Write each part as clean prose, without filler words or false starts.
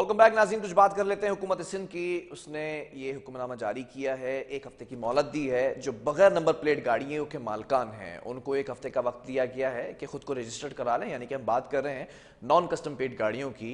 Welcome back नाज़रीन। कुछ बात कर लेते हैं हुकूमत सिंध की। उसने ये हुक्मनामा जारी किया है, एक हफ्ते की मोहलत दी है। जो बगैर नंबर प्लेट गाड़ियों के मालकान हैं उनको एक हफ्ते का वक्त दिया गया है कि खुद को रजिस्टर्ड करा लें। यानी कि हम बात कर रहे हैं नॉन कस्टम पेड गाड़ियों की,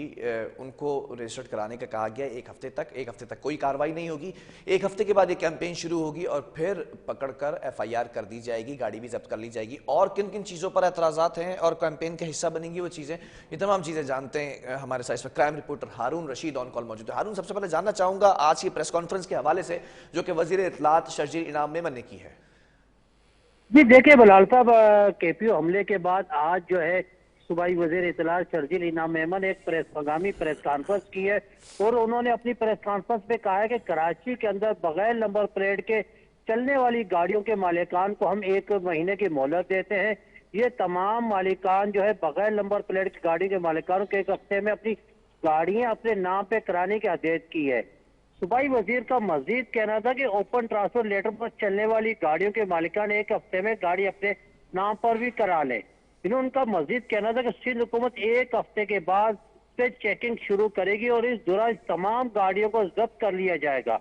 उनको रजिस्टर्ड कराने का कहा गया है एक हफ्ते तक। एक हफ्ते तक कोई कार्रवाई नहीं होगी। एक हफ्ते के बाद ये कैंपेन शुरू होगी और फिर पकड़कर FIR कर दी जाएगी, गाड़ी भी जब्त कर ली जाएगी। और किन किन चीज़ों पर एतराज़ात हैं और कैंपेन का हिस्सा बनेंगी वो चीज़ें, ये तमाम चीज़ें जानते हैं। हमारे साथ इस वक्त crime reporter Haroon Rashid on call मौजूद है। हारून, सबसे पहले जानना चाहूंगा आज की प्रेस कॉन्फ्रेंस के हवाले से जो कि वजीर इत्तलात शर्जील इनाम मेमन ने की है। जी देखिए बिलाल साहब, KPO हमले के बाद आज जो है सूबाई वजीर इत्तलात शर्जील इनाम मेमन एक आगामी प्रेस कॉन्फ्रेंस की है और उन्होंने अपनी प्रेस कॉन्फ्रेंस में कहा है कि कराची के अंदर बगैर नंबर प्लेट के चलने वाली गाड़ियों के मालिकान को हम 1 महीने की मोहलत देते हैं। ये तमाम मालिकान जो है बगैर नंबर प्लेट की गाड़ी के मालिकान को 1 हफ्ते में अपनी गाड़ियां अपने नाम पे कराने की हदायत की है। सूबाई वजीर का मजीद कहना था कि ओपन ट्रांसफर लेटर पर चलने वाली गाड़ियों के मालिकान 1 हफ्ते में गाड़ी अपने नाम पर भी करा लें। इन्होंने उनका मजीद कहना था कि सिंध हुकूमत 1 हफ्ते के बाद से चेकिंग शुरू करेगी और इस दौरान तमाम गाड़ियों को जब्त कर लिया जाएगा।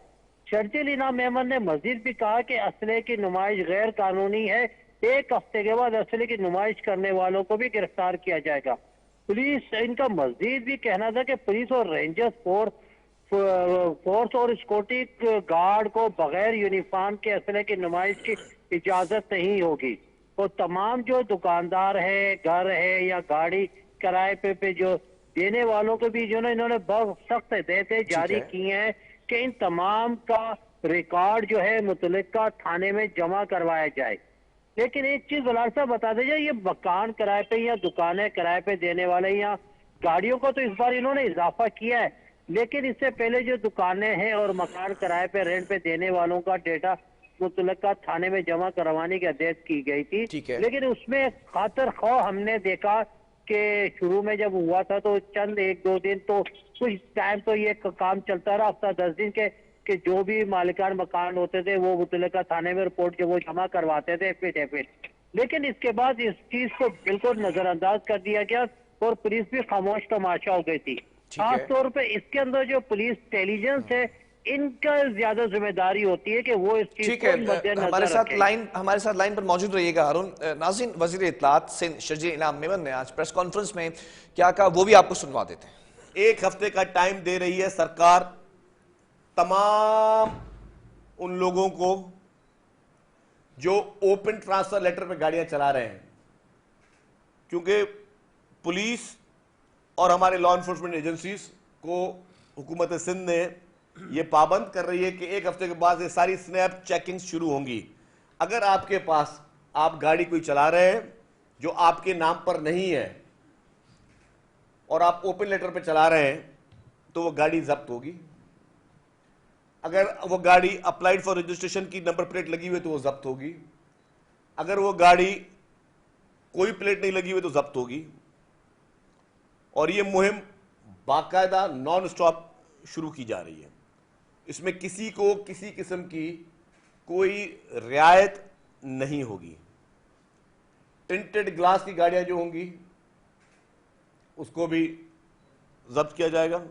शर्जील इनाम मेमन ने मजीद भी कहा कि असले की नुमाइश गैर कानूनी है। 1 हफ्ते के बाद असले की नुमाइश करने वालों को भी गिरफ्तार किया जाएगा। पुलिस, इनका मजीद भी कहना था कि पुलिस और रेंजर्स फोर्स और सिक्योरिटी गार्ड को बगैर यूनिफॉर्म के असले की नुमाइश की इजाजत नहीं होगी। और तमाम जो दुकानदार है, घर है या गाड़ी किराए पे जो देने वालों को भी जो ना इन्होंने बहुत सख्त हिदायतें जारी की हैं कि इन तमाम का रिकॉर्ड जो है मुतल्लिका थाने में जमा करवाया जाए। लेकिन एक चीज बिलाल साहब बता दीजिए, ये मकान किराए पे या दुकानें किराए पे देने वाले या गाड़ियों को तो इस बार इन्होंने इजाफा किया है, लेकिन इससे पहले जो दुकानें हैं और मकान किराए पे रेंट पे देने वालों का डेटा मुतल्लिका थाने में जमा करवाने की हदायत की गई थी। लेकिन उसमें खातर खौफ हमने देखा कि शुरू में जब हुआ था तो चंद 1-2 दिन तो कुछ टाइम तो ये काम चलता रहा, हफ्ता 10 दिन के, कि जो भी मालिकान मकान होते थे वो मुतल्लिका थाने में रिपोर्ट जो वो जमा करवाते थे एफिडेविट। लेकिन इसके बाद इस चीज को बिल्कुल नजरअंदाज कर दिया गया और पुलिस भी खामोश तमाशा हो गई थी। खास तौर पे इसके अंदर जो पुलिस इंटेलिजेंस है, इनका ज्यादा जिम्मेदारी होती है कि वो इस चीज को मद्देनजर हमारे साथ लाइन पर मौजूद रहिएगा हारून। नाज़रीन, वजीर इत्तलात सिंध शर्जील इनाम मेमन ने आज प्रेस कॉन्फ्रेंस में क्या कहा वो भी आपको सुनवा देते हैं। 1 हफ्ते का टाइम दे रही है सरकार तमाम उन लोगों को जो ओपन ट्रांसफर लेटर पे गाड़ियां चला रहे हैं, क्योंकि पुलिस और हमारे लॉ एनफोर्समेंट एजेंसीज को हुकूमत सिंध ने यह पाबंद कर रही है कि 1 हफ्ते के बाद ये सारी स्नैप चेकिंग शुरू होंगी। अगर आपके पास आप गाड़ी कोई चला रहे हैं जो आपके नाम पर नहीं है और आप ओपन लेटर पे चला रहे हैं तो वो गाड़ी जब्त होगी। अगर वो गाड़ी अप्लाइड फॉर रजिस्ट्रेशन की नंबर प्लेट लगी हुई तो वो जब्त होगी। अगर वो गाड़ी कोई प्लेट नहीं लगी हुई तो जब्त होगी। और ये मुहिम बाकायदा नॉन स्टॉप शुरू की जा रही है। इसमें किसी को किसी किस्म की कोई रियायत नहीं होगी। टिंटेड ग्लास की गाड़ियां जो होंगी उसको भी जब्त किया जाएगा।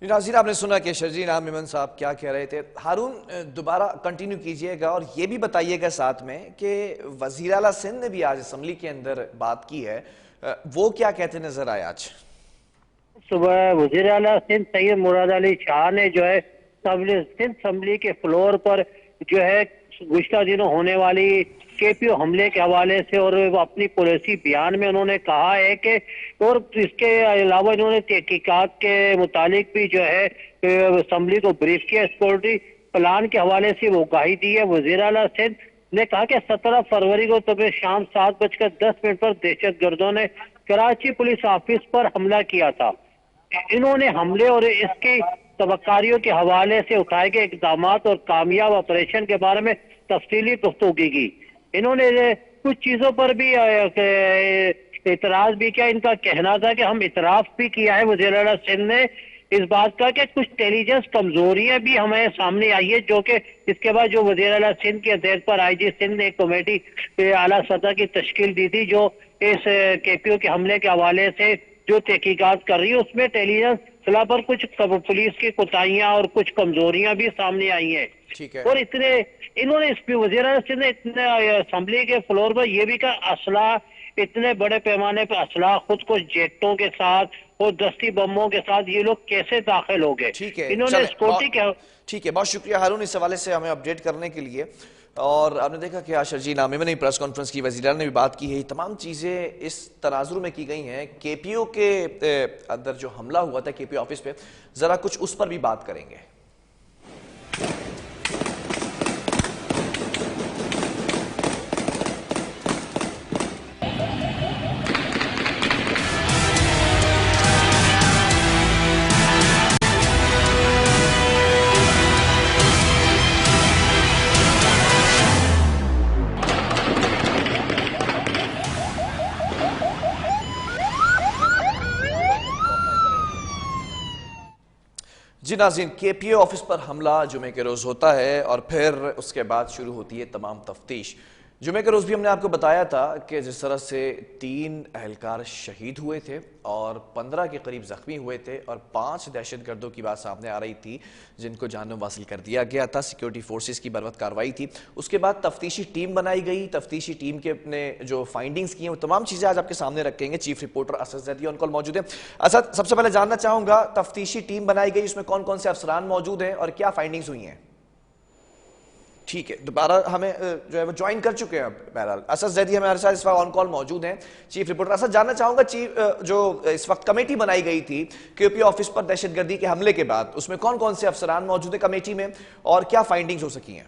नाज़रीन, आपने सुना कि शर्जील इनाम मेमन साहब क्या कह रहे थे। हारून, दोबारा कंटिन्यू कीजिएगा और ये भी बताइएगा साथ में कि वज़ीर आला सिंध ने भी आज असम्बली के अंदर बात की है, वो क्या कहते नजर आए आज। सुबह वज़ीर आला सिंध सैयद मुराद अली शाह ने जो है सिंध असम्बली के फ्लोर पर जो है गुज़श्ता दिनों होने वाली KPO हमले के हवाले से और अपनी पॉलिसी बयान में उन्होंने कहा है कि, और इसके अलावा इन्होंने तहकीकात के मुतालिक भी जो है असम्बली को ब्रीफ किया। सिक्योरिटी प्लान के हवाले से वो गाही दी है। वज़ीर आला सिंध ने कहा कि 17 फरवरी को सुबह शाम 7:10 पर दहशत गर्दों ने कराची पुलिस ऑफिस पर हमला किया था। इन्होंने हमले और इसकी तबक्कारियों के हवाले से उठाए गए इकदाम और कामयाब ऑपरेशन के बारे में तफसीली गुफ्तगू की। इन्होंने कुछ चीजों पर भी इतराज भी किया। इनका कहना था कि हम इतराफ भी किया है वज़ीर आला सिंध ने इस बात का कि कुछ इंटेलिजेंस कमजोरियां भी हमें सामने आई है, जो कि इसके बाद जो वज़ीर आला सिंध के हदायत पर IG सिंध ने एक कमेटी आला सतह की तश्कील दी थी जो इस KPO के हमले के हवाले से जो तहकीकात कर रही है। उसमें इंटेलिजेंस सिलसिला पर कुछ पुलिस की कोताहियां और कुछ कमजोरियां भी सामने आई हैं। ठीक है। और इन्होंने वज़ीर-ए-आज़म ने इतने असेंबली के फ्लोर पर यह भी कहा, असला इतने बड़े पैमाने पर असला खुद को जेटों के साथ और दस्ती बमों के साथ ये लोग कैसे दाखिल हो गए। ठीक है, इन्होंने ठीक है, बहुत शुक्रिया हारून इस हवाले से हमें अपडेट करने के लिए। और आपने देखा कि आज शर्जील मेमन ने प्रेस कॉन्फ्रेंस की, वज़ीर ने भी बात की है, तमाम चीज़ें इस तनाजुर में की गई हैं। केपीओ के अंदर जो हमला हुआ था केपीओ ऑफिस पे, ज़रा कुछ उस पर भी बात करेंगे। जी नाज़रीन, केपीओ ऑफिस पर हमला जुमे के रोज़ होता है और फिर उसके बाद शुरू होती है तमाम तफ्तीश। जुमे के रोज़ भी हमने आपको बताया था कि जिस तरह से 3 एहलकार शहीद हुए थे और 15 के करीब ज़ख्मी हुए थे और 5 दहशतगर्दों की बात सामने आ रही थी जिनको जानों वासिल कर दिया गया था। सिक्योरिटी फोर्सेस की बरवत कार्रवाई थी। उसके बाद तफ्तीशी टीम बनाई गई। तफ्तीशी टीम के अपने जो फाइंडिंग्स की हैं वो तमाम चीज़ें आज आपके सामने रखेंगे। Chief reporter Asad Zaidi on call मौजूद है। असद, सबसे पहले जानना चाहूँगा, तफ्तीशी टीम बनाई गई, उसमें कौन कौन से अफसरान मौजूद हैं और क्या फाइंडिंग्स हुई हैं? ठीक है, दोबारा हमें जो है वो ज्वाइन कर चुके हैं। बहरहाल असद जैदी हमारे साथ इस वक्त ऑन कॉल मौजूद हैं, चीफ रिपोर्टर। असद, जानना चाहूंगा चीफ जो इस वक्त कमेटी बनाई गई थी केपीओ ऑफिस पर दहशतगर्दी के हमले के बाद, उसमें कौन कौन से अफसरान मौजूद है कमेटी में और क्या फाइंडिंग्स हो सकी हैं?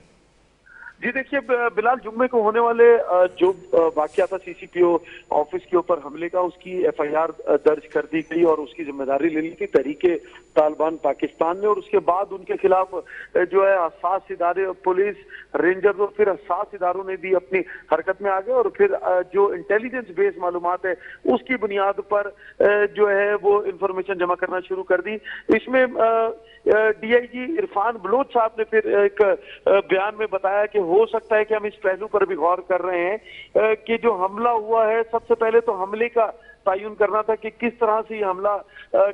जी देखिए बिलाल, जुम्मे को होने वाले जो वाकया था सीसीपीओ ऑफिस के ऊपर हमले का, उसकी एफआईआर दर्ज कर दी गई और उसकी जिम्मेदारी ले ली थी तहरीके तालिबान पाकिस्तान ने। और उसके बाद उनके खिलाफ जो है हसास इदारे, पुलिस, रेंजर्स और फिर हसास इदारों ने भी अपनी हरकत में आ गए और फिर जो इंटेलिजेंस बेस्ड मालूमात है उसकी बुनियाद पर जो है वो इंफॉर्मेशन जमा करना शुरू कर दी। इसमें डीआईजी इरफान बलोच साहब ने फिर एक बयान में बताया कि हो सकता है कि हम इस पहलू पर भी गौर कर रहे हैं कि जो हमला हुआ है, सबसे पहले तो हमले का तयन करना था कि किस तरह से ये हमला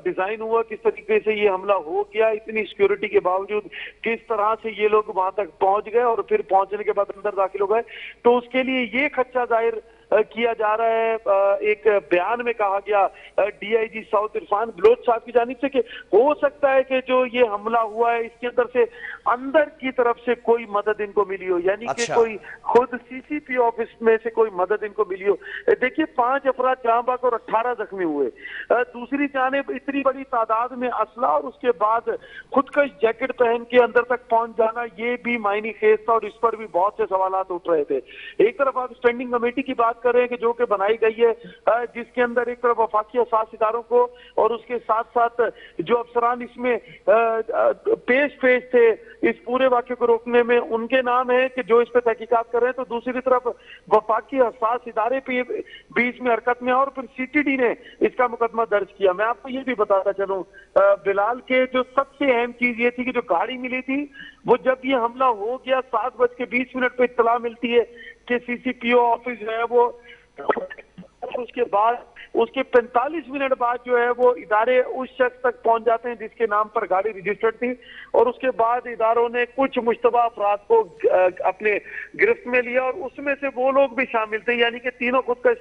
डिजाइन हुआ, किस तरीके से ये हमला हो गया, इतनी सिक्योरिटी के बावजूद किस तरह से ये लोग वहां तक पहुंच गए और फिर पहुंचने के बाद अंदर दाखिल हो गए। तो उसके लिए ये खदशा जाहिर किया जा रहा है। एक बयान में कहा गया डीआईजी साउथ इरफान बलोच साहब की जानिब से कि हो सकता है कि जो ये हमला हुआ है इसके अंदर से अंदर की तरफ से कोई मदद इनको मिली हो, यानी कि कोई खुद सीसीपी ऑफिस में से कोई मदद इनको मिली हो। देखिए 5 अफराद जहां बाग और 18 जख्मी हुए। दूसरी जानिब इतनी बड़ी तादाद में असला और उसके बाद खुदकश जैकेट पहन के अंदर तक पहुंच जाना, ये भी मायने खेज था और इस पर भी बहुत से सवालात उठ रहे थे। एक तरफ आप स्टैंडिंग कमेटी की बात कर रहे हैं कि जो कि बनाई गई है, जिसके अंदर एक तरफ वफाकी असास इदारों को और उसके साथ साथ जो अफसरान इसमें पेश थे इस पूरे वाक्य को रोकने में, उनके नाम है कि जो इस पे तहकीकात कर रहे हैं। तो दूसरी तरफ वफाकी हसास इदारे पे बीच में हरकत में और फिर सीटीडी ने इसका मुकदमा दर्ज किया। मैं आपको ये भी बताता चलूं बिलाल के जो सबसे अहम चीज ये थी कि जो गाड़ी मिली थी वो जब ये हमला हो गया 7:20 पे इत्तला मिलती है कि सीसीपीओ ऑफिस जो है वो, उसके बाद उसके 45 मिनट बाद जो है वो इदारे उस शख्स तक पहुंच जाते हैं जिसके नाम पर गाड़ी रजिस्टर्ड थी और उसके बाद इदारों ने कुछ मुश्तबा अफराद को अपने गिरफ्त में लिया और उसमें से वो लोग भी शामिल थे, यानी कि तीनों खुद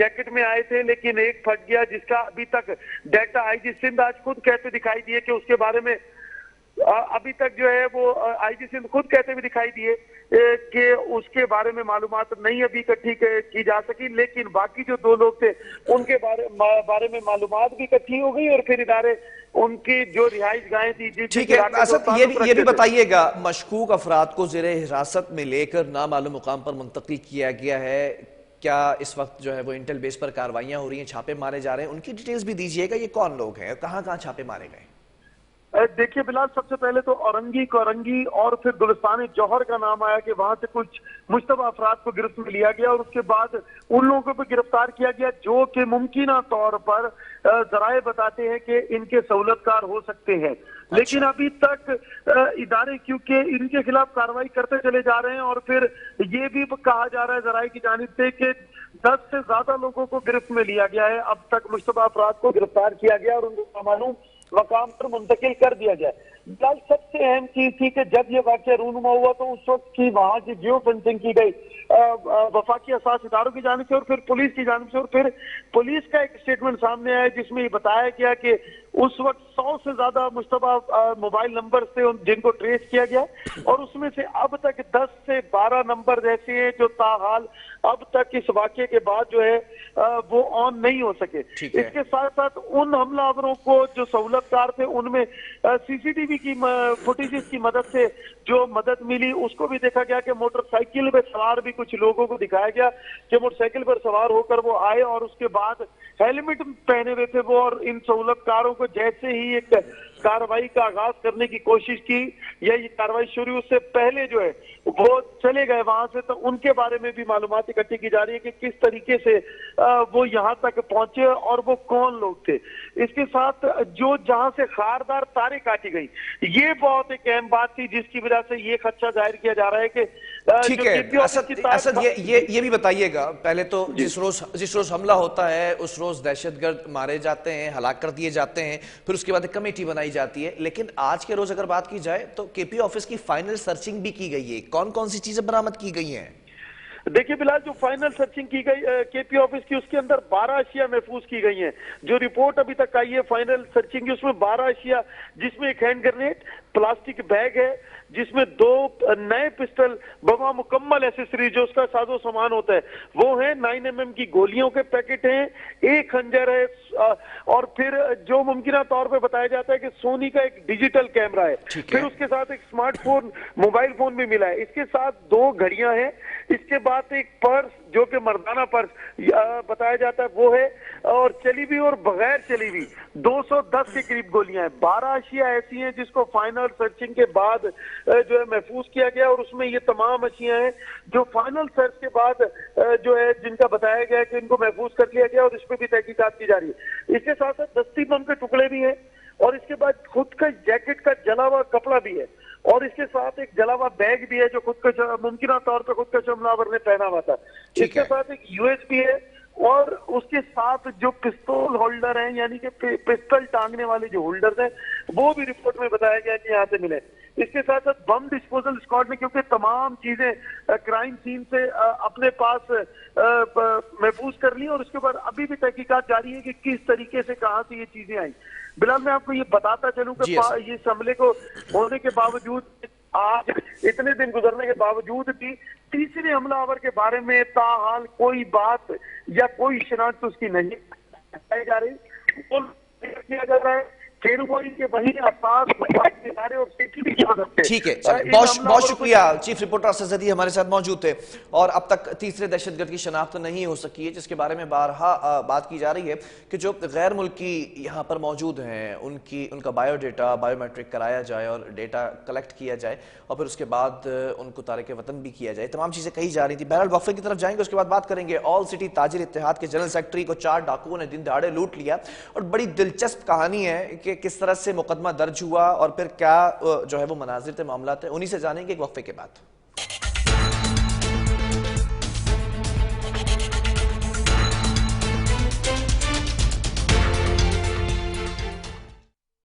जैकेट में आए थे लेकिन एक फट गया जिसका अभी तक डाटा आईजी सिंध आज खुद कहते दिखाई दिए कि उसके बारे में अभी तक जो है वो आईजी सिंध खुद कहते हुए दिखाई दिए कि उसके बारे में मालूमात नहीं अभी इकट्ठी की जा सकी, लेकिन बाकी जो 2 लोग थे उनके बारे में मालूमात भी इकट्ठी हो गई और फिर इदारे उनकी जो रिहाइश गाहें थी। ठीक है असद, ये भी बताइएगा, मशकूक अफराद को ज़ेरे हिरासत में लेकर नामालूम मुकाम पर मुंतकिल किया गया है, क्या इस वक्त जो है वो इंटेल बेस पर कार्रवाइयां हो रही हैं, छापे मारे जा रहे हैं, उनकी डिटेल्स भी दीजिएगा, ये कौन लोग हैं, कहाँ कहाँ छापे मारे गए? देखिए बिलाल, सबसे पहले तो औरंगी और फिर गुलिस्तान जौहर का नाम आया कि वहां से कुछ मुश्तबा अफराद को गिरफ्त में लिया गया और उसके बाद उन लोगों को भी गिरफ्तार किया गया जो कि मुमकिना तौर पर जराए बताते हैं कि इनके सहूलतकार हो सकते हैं। लेकिन अभी तक इदारे क्योंकि इनके खिलाफ कार्रवाई करते चले जा रहे हैं और फिर ये भी कहा जा रहा है जराए की जानिब से कि 10 से ज्यादा लोगों को गिरफ्त में लिया गया है। अब तक मुश्तबा अफराद को गिरफ्तार किया गया और उनको मालूम मकाम पर मुंतकिल कर दिया जाए। फिलहाल सबसे अहम चीज थी कि जब ये वाकया रूनुमा हुआ तो उस वक्त की वहां की जियो फेंसिंग की गई वफाकी असास इदारों की जानिब से और फिर पुलिस की जानिब से, और फिर पुलिस का एक स्टेटमेंट सामने आया जिसमें ये बताया गया कि उस वक्त 100 से ज्यादा मुश्तबा मोबाइल नंबर थे जिनको ट्रेस किया गया, और उसमें से अब तक 10 से 12 नंबर ऐसे हैं जो ताहाल अब तक इस वाकये के बाद जो है वो ऑन नहीं हो सके। इसके साथ साथ उन हमलावरों को जो सहूलतकार थे उनमें सीसीटीवी की फुटेजेस की मदद से जो मदद मिली उसको भी देखा गया कि मोटरसाइकिल पर सवार भी कुछ लोगों को दिखाया गया कि मोटरसाइकिल पर सवार होकर वो आए और उसके बाद हेलमेट पहने हुए थे वो, और इन सहूलतकारों को जैसे ही एक कार्रवाई का आगाज करने की कोशिश की या ये कार्रवाई शुरू उससे पहले जो है वो चले गए वहां से, तो उनके बारे में भी मालूमात इकट्ठी की जा रही है कि किस तरीके से वो यहाँ तक पहुंचे और वो कौन लोग थे। इसके साथ जो जहां से खारदार तारें काटी गई, ये बहुत एक अहम बात थी जिसकी वजह से ये खदशा जाहिर किया जा रहा है कि ठीक है असद, ये भी बताइएगा पहले तो जिस रोज हमला होता है उस रोज दहशतगर्द मारे जाते हैं, हलाक कर दिए जाते हैं, फिर उसके बाद एक कमेटी बनाई जाती है, लेकिन आज के रोज अगर बात की जाए तो केपी ऑफिस की फाइनल सर्चिंग भी की गई है। कौन कौन सी चीजें बरामद की गई हैं? देखिए बिलाल, जो फाइनल सर्चिंग की गई केपी ऑफिस की उसके अंदर 12 अशिया महफूज की गई हैं। जो रिपोर्ट अभी तक आई है फाइनल सर्चिंग की उसमें 12 अशिया, जिसमें एक हैंड ग्रेनेड, प्लास्टिक बैग है जिसमें 2 नए पिस्टल, बमा मुकम्मल एसेसरी जो उसका साजो सामान होता है वो है, 9mm की गोलियों के पैकेट हैं, एक खंजर है, और फिर जो मुमकिन तौर पे बताया जाता है कि सोनी का एक डिजिटल कैमरा है, फिर उसके साथ एक स्मार्टफोन मोबाइल फोन भी मिला है, इसके साथ 2 घड़ियां हैं, इसके बाद एक पर्स जो कि मर्दाना पर्स बताया जाता है वो है, और चली भी और बगैर चली भी 210 के करीब गोलियां हैं। 12 अशिया ऐसी हैं जिसको फाइनल सर्चिंग के बाद जो है महफूज किया गया, और उसमें ये तमाम अशिया हैं जो फाइनल सर्च के बाद जो है जिनका बताया गया कि इनको महफूज कर लिया गया और इस पर भी तहकीकात की जा रही है। इसके साथ साथ दस्ती बम के टुकड़े भी हैं, और इसके बाद खुद का जैकेट का जला हुआ कपड़ा भी है, और इसके साथ एक जला हुआ बैग भी है जो खुद का मुमकिन तौर पर खुद का हमलावर ने पहना हुआ था। इसके साथ एक यूएसबी है, और उसके साथ जो पिस्तौल होल्डर हैं यानी कि पिस्टल टांगने वाले जो होल्डर्स हैं वो भी रिपोर्ट में बताया गया कि यहाँ से मिले। इसके साथ साथ बम डिस्पोजल स्क्वाड ने क्योंकि तमाम चीजें क्राइम सीन से अपने पास महफूज कर ली, और उसके बाद अभी भी तहकीकात जारी है कि किस तरीके से कहां से ये चीजें आई। बिलाल, मैं आपको ये बताता चलूं कि ये हमले को होने के बावजूद, आज इतने दिन गुजरने के बावजूद भी तीसरे हमलावर के बारे में ताहाल कोई बात या कोई शिनाख्त उसकी नहीं बताई जा रही, किया जा रहा है। ठीक है, बहुत शुक्रिया। चीफ रिपोर्टर असद ज़ैदी हमारे साथ मौजूद थे, और अब तक तीसरे दहशतगर्द की शनाख्त नहीं हो सकी है, जिसके बारे में बारहा बात की जा रही है कि जो गैर मुल्की यहाँ पर मौजूद हैं उनका बायोडेटा बायोमेट्रिक कराया जाए और डेटा कलेक्ट किया जाए, और फिर उसके बाद उनको तारिक वतन भी किया जाए। तमाम चीज़ें कही जा रही थी। बहरहाल वक्फे की तरफ जाएंगे, उसके बाद बात करेंगे। ऑल सिटी ताजिर इत्तेहाद के जनरल सेक्रेटरी को 4 डाकुओं ने दिन दहाड़े लूट लिया, और बड़ी दिलचस्प कहानी है कि किस तरह से मुकदमा दर्ज हुआ और फिर क्या जो है वो मनाजिर थे, मामला थे, उन्हीं से जानेंगे एक वक्फे के बाद।